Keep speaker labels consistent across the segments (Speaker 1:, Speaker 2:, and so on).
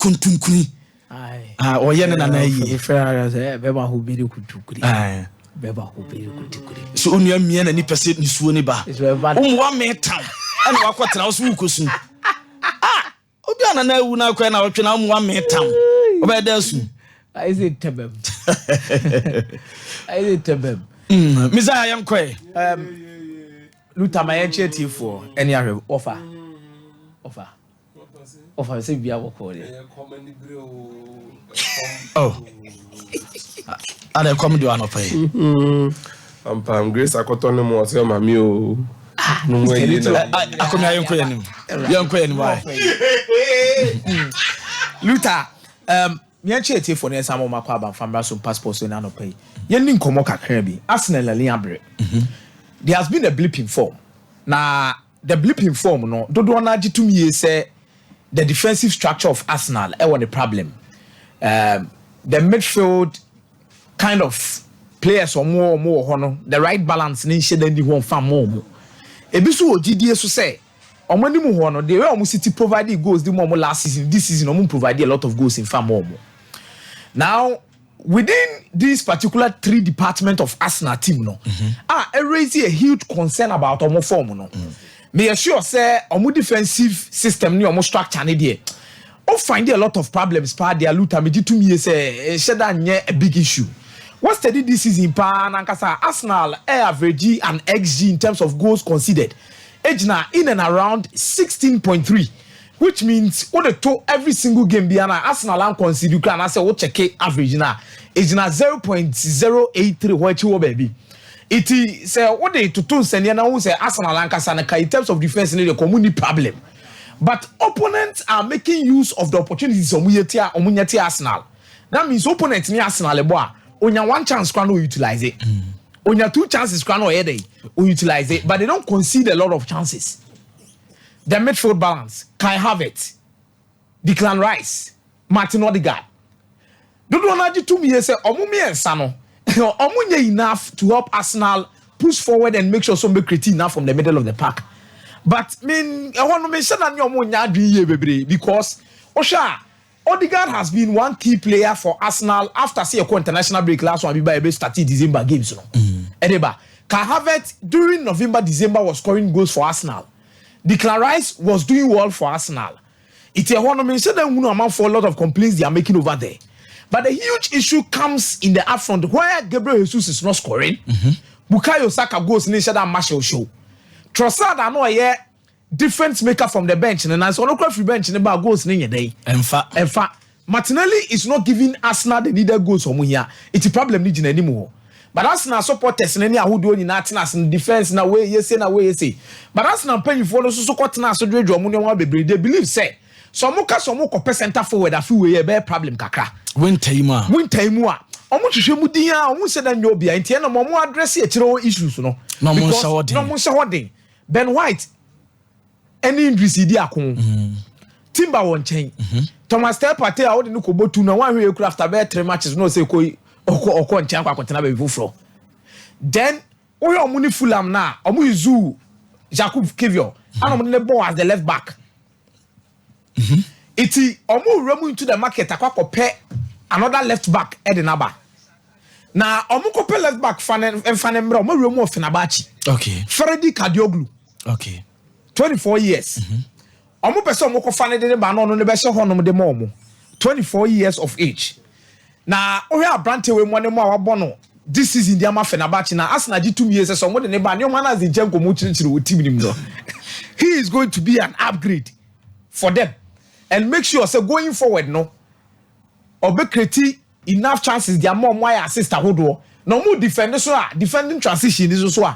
Speaker 1: kuntunkuni oye na na yi
Speaker 2: beba ho biri kutukuri beba ho biri kutukuri
Speaker 1: so onua mie na ni pese ni suo ni ba umwa metam ana wakotena wo so wukosu obi ana na ewu na akwa na wotwe na umwa metam obeda su
Speaker 2: I say tebem
Speaker 1: Messiah yankwe
Speaker 2: Luta my HT for any offer say bia wo call
Speaker 1: oh ada come do an pay
Speaker 3: am Grace akotono mo say mami o no mo yi na
Speaker 1: Akomeah yankwe ni why
Speaker 2: Luta me HT for na samo makwa ban famra so passport so na no pay yen ni nkomo kakra bi Arsenal la liabre there has been a blip in form na the blip in form no dodo na agitumi say the defensive structure of Arsenal was a problem. The midfield kind of players or more the right balance ni shede ndi ho fa more. Ebisu ogidie so say omani mu ho no they were almost City provided goals the more last season this season omo provided a lot of goals in fa more. Now within this particular three department of Arsenal team no raise a huge concern about omo form no. Me assure say omo defensive system ni omo structure ni there o find a lot of problems pa there Luta me to me say sheda nye a big issue. What study this season pa nankasa Arsenal average and XG in terms of goals conceded ejina in and around 16.3, which means what the to every single game biana Arsenal and concede you can say what check average na ejina 0.083 what you baby. It is what they to turn send na who say Arsenal ankasa na in terms of defense in the community problem. But opponents are making use of the opportunities omunyati Arsenal. That means opponents ni Arsenal eboa onya one chance kwa no utilize it. Onya two chances kwa no yede o utilize it, but they don't concede a lot of chances. The midfield balance, Kai Havertz, Declan Rice, Martin Odegaard. Don't want to me say omumi ensano. Omunye enough to help Arsenal push forward and make sure some be creative enough from the middle of the park. But I want to mention that you because Osha Odegaard has been one key player for Arsenal after say a international break last one by started December games. Edeba Kai Havertz during November December was scoring goals for Arsenal. Declan Rice was doing well for Arsenal. It's a want to mention that amount for a lot of complaints they are making over there. But the huge issue comes in the upfront where Gabriel Jesus is not scoring. Bukayo Saka goes in that Marshall show. Trossard I know a difference maker from the bench and as on free bench and about goals in a day. In fact, Martinelli is not giving Arsenal the needed goals from here. It's a problem needing anymore. But Arsenal supporters and any who do in Arsenal in defense na way yes na way yes. But Arsenal paying for those support na so do they believe say so muka so muko center forward afi we be problem kakra.
Speaker 1: Winter a
Speaker 2: omo hwehwe mu din a omo se da nyo bia ntie na omo address e kire issues no
Speaker 1: no mo
Speaker 2: shawden Ben White any injuries di akon Timber won chen Thomas Partey a wo de no kobotu na wan hwe after be 3 matches no say ko nchen kwa kontena be fufro then we omo ni Fulham na omo izu Jacob Kivior and omo le ball as the left back iti omo remu into the market akwa pay another left back Edenaba. Na omuko pe left back fan mra omo remu of Fenerbahce.
Speaker 1: Okay.
Speaker 2: Freddy Kadioglu.
Speaker 1: Okay.
Speaker 2: 24 years. Omo person omo fan de ba no be hye honom de mo 24 years of age. Na ohe abrante we mo ne mo awabo no this season dia ma Fenerbahce na Arsenal ji 2 years so mo de ne ba ne man as the jenko mo chirichiri wo team nim no. He is going to be an upgrade for them. And make sure say going forward no obe create enough chances their more assist ahodo no more defending transition is so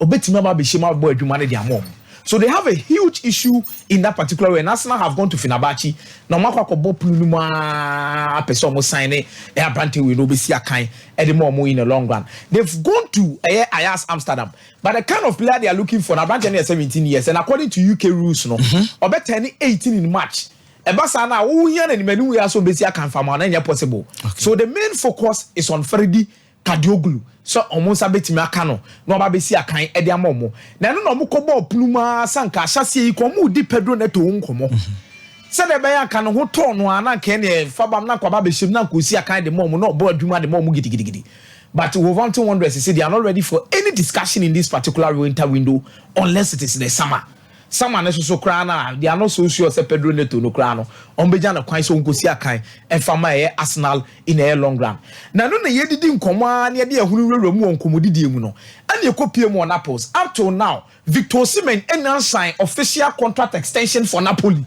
Speaker 2: obetima ba be shema boy adwuma ne their mom. So they have a huge issue in that particular way. Arsenal have gone to Fenerbahce no makwa ko bop numa person mo sign e Abrante we no be see akan e the more in the long run. They've gone to Ajax Amsterdam, but the kind of player they are looking for Abrante is 17 years and according to UK rules no obe turn 18 in March. Ebasa na wo hia na nimanu we aso besi akan fama na nya possible. So the main focus is on Freddy Kadioglu. So omonsa betimi aka no na oba besi akan e de amomo. Na no no mo ko ball pluma sanka hyase yi ko mo di Pedro Neto nkomo. Said the Bayan can who torn one and can Fabam Nakwa Bishop Nakusi a kind of mom, not board Duma the mom giddy. But we want to wonder, they are not ready for any discussion in this particular winter window unless it is the summer. Someone is so crana, they are not so sure say Pedro Neto no crano. Ombejana quite so go see a kind and from my Arsenal in a long run. Now, no, you didn't come on, you dear who remove commodity, and you copy more apples. Up till now, Victor Osimhen announced sign official contract extension for Napoli.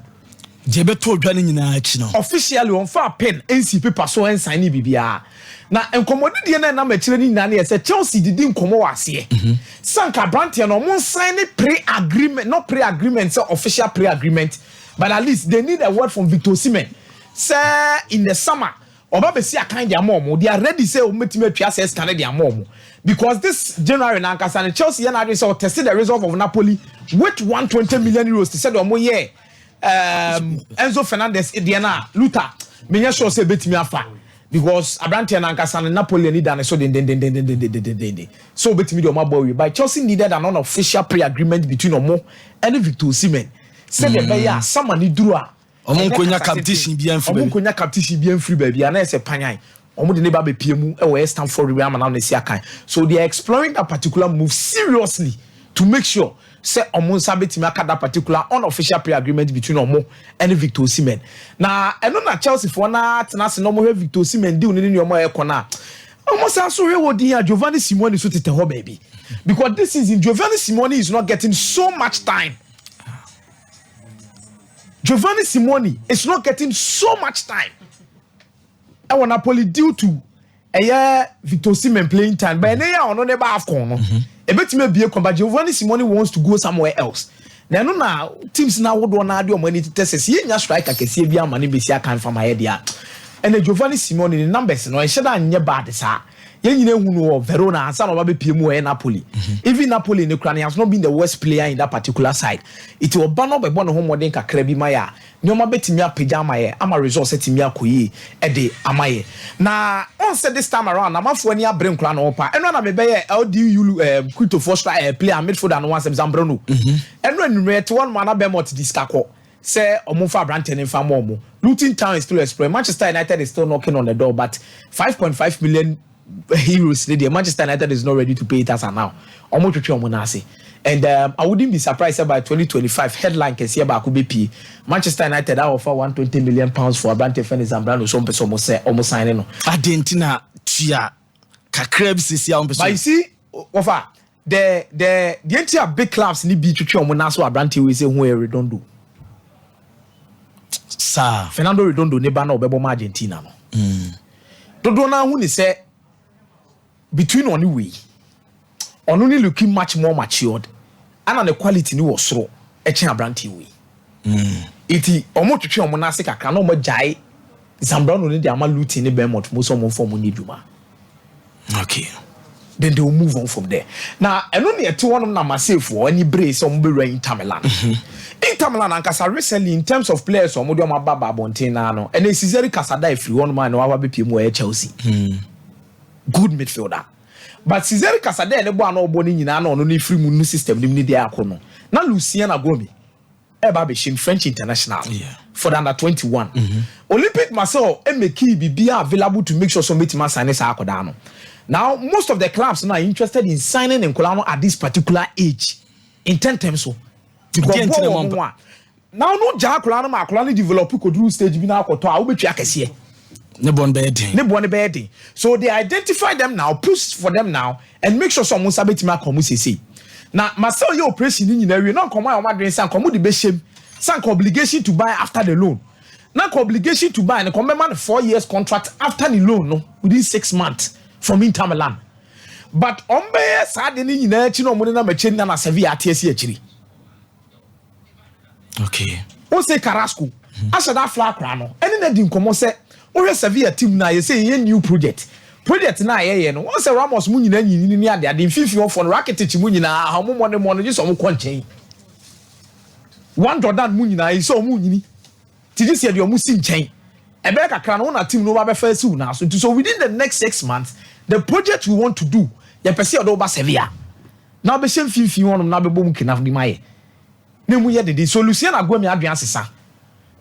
Speaker 1: Jebeto dwaning in a
Speaker 2: officially on far pen, NC paper so and sign BBR. Now, and commodity and number training nanny said Chelsea didn't come over here. Sanka Brantian almost signed a pre-agreement, not pre-agreement, so official pre-agreement, but at least they need a word from Victor Osimhen. Sir, in the summer, Obabe see a kind of mom, they are ready say ultimate says Canadian mom. Because this January Nankasan Chelsea and I tested the result of Napoli with 120 million euros to say yeah. Enzo Fernandez, Diana, Luther, me sure say bet me afa. Because Abrantia and Ankasan and Napoli need an so so bet me my boy. But Chelsea needed an unofficial pre-agreement between Omo and Victor Osimhen. Said the Baya, someone need draw.
Speaker 1: Omo konya competition bien free.
Speaker 2: Omo konya competition bien free baby. And I say panyan. Omo de neba be PMU e we Stamford Bridge am na see akan. So they are exploring that particular move seriously to make sure say Omo sabeti me aka that particular unofficial pre-agreement between Omo and Victor Osimhen. Na eno na Chelsea for na tenase no mo Victor Osimhen deal ni Omo e kona. Omo say so we wodi ya Giovanni Simoni so tete ho baby. Because this season Giovanni Simoni is not getting so much time. Giovanni Simoni is not getting so much time. I want Napoli due to Victor Osimhen playing time, but now on never have corner. A bit may be a combat. Giovanni Simoni wants to go somewhere else. Now teams now would want to do money to test. He just strike a Cassia money be can from my idea. And the Giovanni Simoni the numbers no I should have near bad sir. You know Verona and some of PMU and Napoli. Even Napoli in Ukraine has not been the worst player in that particular side. It will ban up by one home modern Kakrebi Maya. No ma betimia pejama ama resource timia koyi ede amaye. Na on said this time around na for any brain kra no pa. Eno na me be LDU Quito Foster player midfielder no one sem Zambrano. Eno numeret one man abemot diskako. Say omufa Branton in famomo. Luton Town is still exploring. Manchester United is still knocking on the door, but 5.5 million euros the Manchester United is not ready to pay it as now. And I wouldn't be surprised by 2025 headline can see about Kubepi. Manchester United offer 120 million pounds for Abrante Fennis and Brando Sompe almost signing.
Speaker 1: Argentina Chia Kakrebs is here.
Speaker 2: But you see, offer the entire big clubs need be to try Monaso Abrante we say who Redondo.
Speaker 1: Sir
Speaker 2: Fernando Redondo never know Bebo Argentina. Don't know who say between on the way. Only looking much more matured and the quality was so Abrante way. Iti omo twetwe omo na sika kan omo jai Zambrano ni de ama luti ni Bournemouth mo so mo form ni dwuma.
Speaker 1: Okay.
Speaker 2: Then they will move on from there. Now, and only a 2-1 na myself for any brace on be Inter Milan. Inter Milan and recently in terms of players or Modio Mababa Bontina no and Cesare Casada if you want man no our BPM Chelsea. Good midfielder. But Cesare Casada and one no boni nyina no no free mu system ni dey akono. Na Lucien Agomi Ebabishin French international for the under 21. Olympic Marseille MK be available to make sure some meeting sign this akodano. Now most of the clubs are interested in signing Nkolano at this particular age. In 10 terms so. Because now no Jacolano Macolani develop could do stage be now koto a obetua kese.
Speaker 1: Ne bon bed. So they identify them now, push for them now, and make sure someone sabetima come say. Now Marcel your operation in area no come on madrin san come the besham san obligation to buy after the loan. Now obligation to buy and come man 4 years contract after the loan no within 6 months from Inter Milan. But ombe sad ni nyina chi no mo na machi na Sevilla atiesi achiri. Okay.
Speaker 2: O say Carrasco asada flag kra no ene na di nkomo say o Sevilla team na ye say ye new project na ye no o say Ramos mu nyina nyini ni ade fifi on for Rakitic mu nyina ahomo mo no just omo konchen one Jordan mu nyina yi so omo nyini ti dis ye de omo si nchen ebe kakra no na team no ba be fa si na so within the next 6 months the project we want to do ye pese odo ba Sevilla na be shem fifi on na be bom kinaf di maye na mu ye de so Lucien Aguemi aduan sesa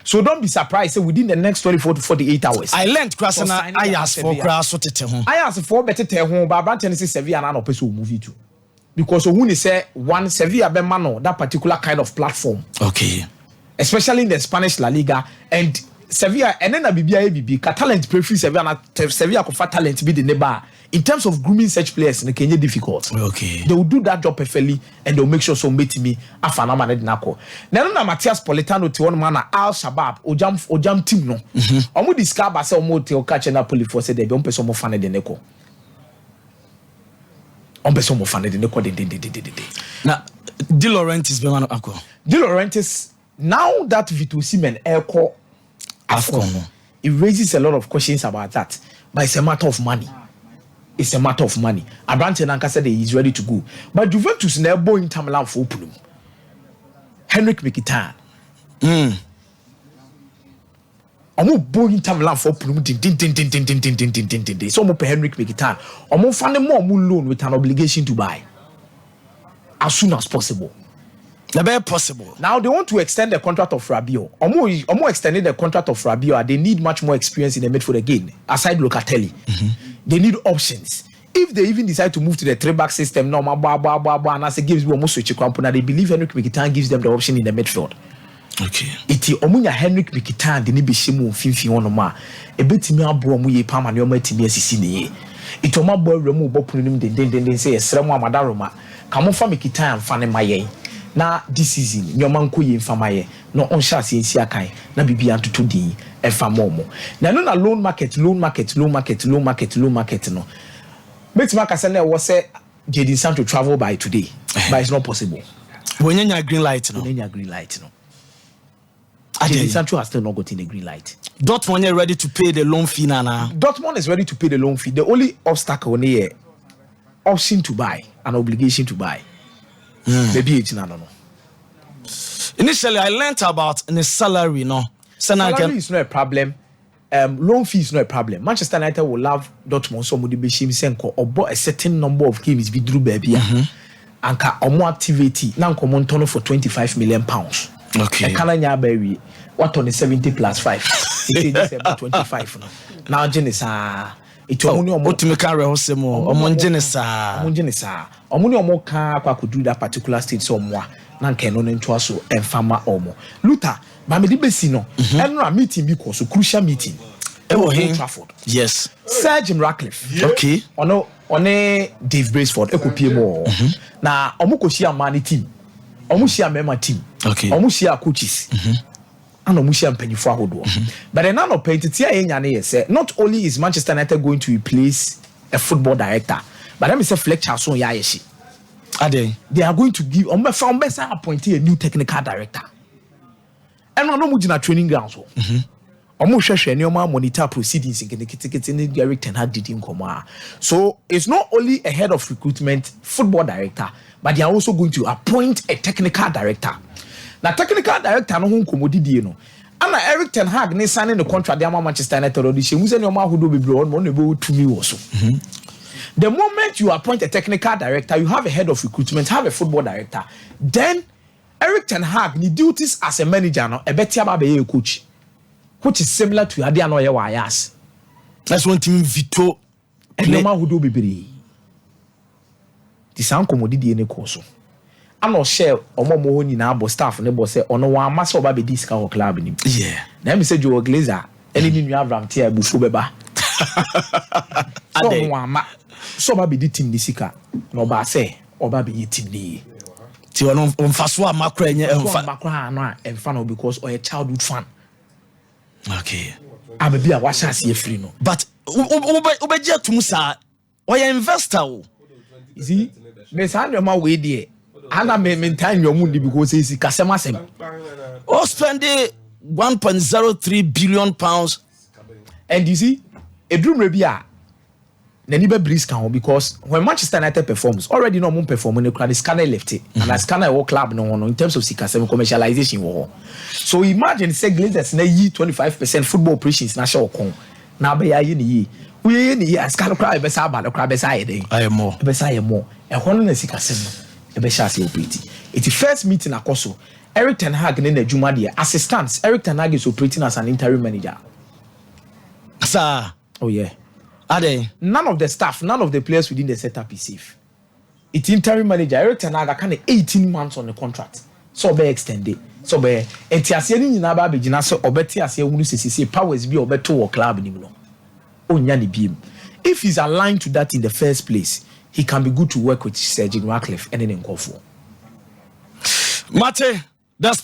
Speaker 2: So don't be surprised. Say within the next 24 to 48 hours.
Speaker 1: I learned Krasana. I asked for Kraso to home.
Speaker 2: I asked for better tell home, but Branton say Sevilla and an person movie too. Because when you say one Sevilla be mano that particular kind of platform.
Speaker 1: Okay.
Speaker 2: Especially in the Spanish La Liga and Sevilla and then a BBI talent prefer Sevilla could talent be the neighbor. In terms of grooming such players, in Kenya difficult.
Speaker 1: Okay.
Speaker 2: They will do that job perfectly and they'll make sure so meet me afana man nako. Now Matias Politano to one man Al Shabab ojam team no. Omo discover say omo te o catch Napoli for say they be on person mo fan de neko. On person mo fan de neko de.
Speaker 1: Na De Laurentiis be man akọ.
Speaker 2: De Laurentiis now that Vito Osimhen Elko Afcon, it raises a lot of questions about that, but it's a matter of money. It's a matter of money. Abrante Nanka said he is ready to go. But Juventus never boy in Tamalan for open. Henrik Mkhitaryan. Omo boy in Tamalan for open. Din. So omo pay Henrik Mkhitaryan. Omo find more loan with an obligation to buy as soon as possible.
Speaker 1: Never possible.
Speaker 2: Now they want to extend the contract of Rabiot. Omo extended the contract of Rabiot. They need much more experience in the midfield again. Aside Locatelli, they need options. If they even decide to move to the 3-back system, no, and as it gives them almost switch company, they believe Henrik Mkhitaryan gives them the option in the midfield.
Speaker 1: Okay.
Speaker 2: Iti omunya Henrik Mkhitaryan de ne be shimu finfin wono ma. Ebetimi abro mu ye pam ane omatimi asisi ne ye. Iti omabo remu bopunu nim den say esremu amadaroma. Kamofa Mkhitaryan fa ne mayen. Na this season nyoma nko ye mfama ye no on sha asiensi akan na bibia ntoto din e fa momo na no na loan market no bet market say na wo say Jadon Sancho travel by today but it's not possible
Speaker 1: when you green light no
Speaker 2: Jadon Sancho has still not gotten the green light.
Speaker 1: Dortmund are ready to pay the loan fee now.
Speaker 2: Dortmund is ready to pay the loan fee. The only obstacle here option to buy, an obligation to buy. Maybe it's no.
Speaker 1: Initially, I learned about the salary. No,
Speaker 2: salary is not a problem. Loan fee is not a problem. Manchester United will love Dortmund. Somebody be shame senko or a certain number of games be drew baby. And more activity now come on for 25 million pounds.
Speaker 1: Okay.
Speaker 2: Kalanya baby. What on the 70 plus 5? It is about 25 now. Jenisa. It's only
Speaker 1: to make a rehosemo or
Speaker 2: Mongenisa. Omuni omoka kwa could do that particular state somewhere. Nankenon and Twaso and Farmer Omo. Luther, Bamidi Bessino, and a meeting because a crucial meeting. Old Trafford.
Speaker 1: Yes.
Speaker 2: Sir Jim Ratcliffe.
Speaker 1: Okay.
Speaker 2: On Dave Braceford, Ekopimo. Now, Omukoshia Mani team. Omushia Mema team.
Speaker 1: Okay.
Speaker 2: Omushia coaches. And Omushia Penny Fahodo. But then no painted say not only is Manchester United going to replace a football director, but let me say Fletcher so Yayeshi.
Speaker 1: Are they
Speaker 2: are going to give appointee a new technical director. And no mujina training grounds. Monitor proceedings in Gary Ten Hag did in Koma. So it's not only a head of recruitment football director, but they are also going to appoint a technical director. Now technical director no hon komodi no. And Eric Ten Hag ne signing the contract dey Manchester United audition. We say no ma hodo bebre on no be to me also. The moment you appoint a technical director, you have a head of recruitment, have a football director, then Eric Ten Hag ni duties as a manager no e betia ba be a coach, which is similar to Ade Anoye Wayas.
Speaker 1: That's one team Vito
Speaker 2: and no ma hodo bebre. The sound komodi ne ko so. I'm not sure omo mo nyina abo staff ne bo say ono wa masa oba be dis ka club ni.
Speaker 1: Yeah.
Speaker 2: Na me say Joe Glazer eni ni nua Abraham Tia bufu beba. So no ama so oba be di team ni sika no ba say oba be yi team ni.
Speaker 1: Ti ono mfaso amakra enye
Speaker 2: amakra no a emfa no because o a childhood fan.
Speaker 1: Okay.
Speaker 2: Ababi a washa ase free no.
Speaker 1: But obeje atum sa o ya investor o.
Speaker 2: See me say no ma we dey. Ana me time your mundi because is kasema sem.
Speaker 1: Oh, spend 1.03 billion pounds.
Speaker 2: And you see, a dream rebia. Nenibe breeze can because when Manchester United performs, already no more performing the scanner left it. And the scanner all club no in terms of sikasem commercialization. So imagine say Glazers na yi 25% football operations na show kon. Na be ya yi we ni ya scanner crowd be sa ba the crowd be sa ye den.
Speaker 1: I more.
Speaker 2: Be sa ye more. E hono na sikasem no. It's the first meeting akoso Eric Ten Hag in the Juma there. Assistants, Eric Ten Hag is operating as an interim manager.
Speaker 4: Sir.
Speaker 2: Oh yeah.
Speaker 4: Are they?
Speaker 2: None of the staff, none of the players within the setup is safe. It's interim manager Eric Ten Hag kind of 18 months on the contract. So be extended. So be entiase ni nyina ba begina so obeti ase ehunu sisi powers bi obeto wo club ni no. Onya ni biem. If he's aligned to that in the first place, he can be good to work with Sir Jim Ratcliffe and then Nkofo.
Speaker 4: Mate, that's